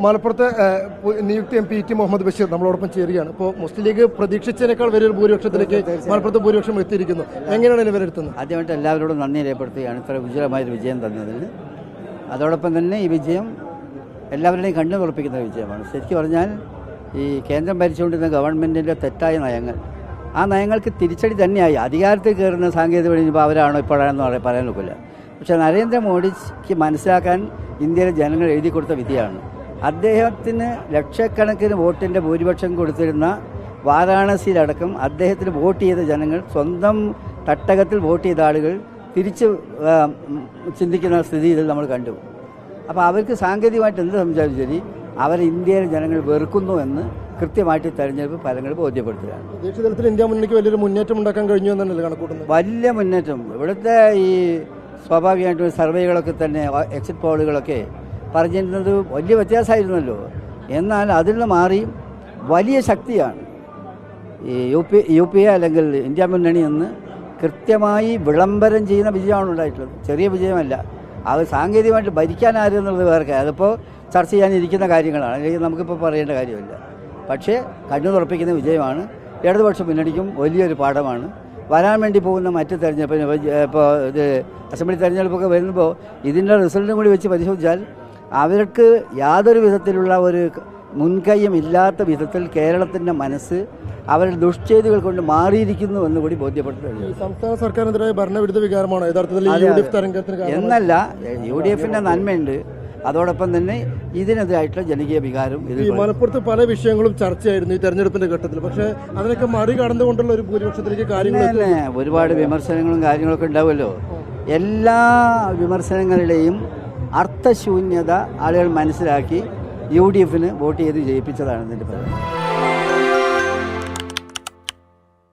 മലപ്പുറത്തെ നിയുക്തി M P T Muhammad Basheer നമ്മളോടൊപ്പം ചേരുകയാണ്. ഇപ്പോൾ മുസ്ലിം ലീഗ് പ്രതീക്ഷിച്ചതിനേക്കാൾ വലിയൊരു ഭൂരിപക്ഷത്തിലേക്ക് മലപ്പുറത്ത് ഭൂരിപക്ഷം എത്തിയിരിക്കുന്നു. എങ്ങനെയാണ് ഇതിനെ വിലയിരുത്തുന്നത്? ആദ്യമായിട്ട് എല്ലാവരോടും നന്ദി രേഖപ്പെടുത്തുകയാണ് ഇത്ര ഉജ്ജ്വലമായൊരു വിജയം തന്നതിന്. അതോടൊപ്പം തന്നെ ഈ വിജയം എല്ലാവരുടെയും കണ്ണു തുറപ്പിക്കുന്ന വിജയമാണ്. ശരിക്കും പറഞ്ഞാൽ ഈ കേന്ദ്രം ഭരിച്ചുകൊണ്ടിരുന്ന ഗവൺമെൻറ്റിൻ്റെ തെറ്റായ നയങ്ങൾ, ആ നയങ്ങൾക്ക് തിരിച്ചടി തന്നെയായി. അധികാരത്തിൽ കയറുന്ന സാങ്കേതിക വഴി ഇപ്പോൾ അവരാണോ ഇപ്പോഴാണെന്ന് പറയാൻ നോക്കില്ല. പക്ഷേ നരേന്ദ്രമോദിക്ക് മനസ്സിലാക്കാൻ ഇന്ത്യയിലെ ജനങ്ങൾ എഴുതി കൊടുത്ത വിധിയാണ്. അദ്ദേഹത്തിന് ലക്ഷക്കണക്കിന് വോട്ടിൻ്റെ ഭൂരിപക്ഷം കൊടുത്തിരുന്ന വാരാണസിയിലടക്കം അദ്ദേഹത്തിന് വോട്ട് ചെയ്ത ജനങ്ങൾ, സ്വന്തം തട്ടകത്തിൽ വോട്ട് ചെയ്ത ആളുകൾ തിരിച്ച് ചിന്തിക്കുന്ന സ്ഥിതി ഇതിൽ നമ്മൾ കണ്ടു. അപ്പോൾ അവർക്ക് സാങ്കേതികമായിട്ട് എന്ത് സംസാരിച്ചാലും ശരി, അവരെ ഇന്ത്യയിലെ ജനങ്ങൾ വെറുക്കുന്നു എന്ന് കൃത്യമായിട്ട് തെരഞ്ഞെടുപ്പ് ഫലങ്ങൾ ബോധ്യപ്പെടുത്തുകയാണ്. ദേശീയ തലത്തിൽ ഇന്ത്യ മുന്നണിക്ക് വലിയൊരു മുന്നേറ്റം ഉണ്ടാക്കാൻ കഴിഞ്ഞു എന്നല്ലേ കണക്കൂട്ടുന്നത്? വലിയ മുന്നേറ്റം. ഇവിടുത്തെ ഈ സ്വാഭാവികമായിട്ടും സർവേകളൊക്കെ തന്നെ, എക്സിറ്റ് പോളുകളൊക്കെ പറഞ്ഞിരുന്നത് വലിയ വ്യത്യാസമായിരുന്നല്ലോ. എന്നാൽ അതിൽ നിന്ന് മാറി വലിയ ശക്തിയാണ് ഈ യു പി എ അല്ലെങ്കിൽ ഇന്ത്യ മുന്നണി എന്ന് കൃത്യമായി വിളംബരം ചെയ്യുന്ന വിജയമാണ് ഉണ്ടായിട്ടുള്ളത്. ചെറിയ വിജയമല്ല. അത് സാങ്കേതികമായിട്ട് ഭരിക്കാനായിരുന്നുള്ളത് വേറെ, അതിപ്പോൾ ചർച്ച ചെയ്യാനിരിക്കുന്ന കാര്യങ്ങളാണ്, അല്ലെങ്കിൽ നമുക്കിപ്പോൾ പറയേണ്ട കാര്യമില്ല. പക്ഷേ കണ്ണു തുറപ്പിക്കുന്ന വിജയമാണ്. ഇടതുപക്ഷ മുന്നണിക്കും വലിയൊരു പാഠമാണ്. വരാൻ വേണ്ടി പോകുന്ന മറ്റ് തെരഞ്ഞെടുപ്പിന്, ഇപ്പോൾ ഇത് അസംബ്ലി തെരഞ്ഞെടുപ്പൊക്കെ വരുമ്പോൾ ഇതിൻ്റെ റിസൾട്ടും കൂടി വെച്ച് പരിശോധിച്ചാൽ അവർക്ക് യാതൊരു വിധത്തിലുള്ള ഒരു മുൻകൈയും ഇല്ലാത്ത വിധത്തിൽ കേരളത്തിൻ്റെ മനസ്സ് അവരുടെ ദുഷ്ചെയ്തികൾ കൊണ്ട് മാറിയിരിക്കുന്നു എന്ന് കൂടി ബോധ്യപ്പെടുത്തുന്നു. സംസ്ഥാന സർക്കാരിനെതിരായ ഭരണവിരുദ്ധ വികാരമാണ് യഥാർത്ഥത്തിൽ എന്നല്ല, UDF നന്മയുണ്ട്, അതോടൊപ്പം തന്നെ ഇതിനെതിരായിട്ടുള്ള ജനകീയ വികാരം. മലപ്പുറത്ത് പല വിഷയങ്ങളും ചർച്ചയായിരുന്നു ഈ തെരഞ്ഞെടുപ്പിന്റെ ഘട്ടത്തിൽ. പക്ഷേ അതിനൊക്കെ മറികടന്നുകൊണ്ടുള്ള ഒരു ഭൂരിപക്ഷത്തിലേക്ക് കാര്യങ്ങൾ, ഒരുപാട് വിമർശനങ്ങളും കാര്യങ്ങളൊക്കെ ഉണ്ടാവുമല്ലോ. എല്ലാ വിമർശനങ്ങളുടെയും അർത്ഥശൂന്യത ആളുകൾ മനസ്സിലാക്കി UDF വോട്ട് ചെയ്ത് ജയിപ്പിച്ചതാണ് ഇതിൻ്റെ ഫലം.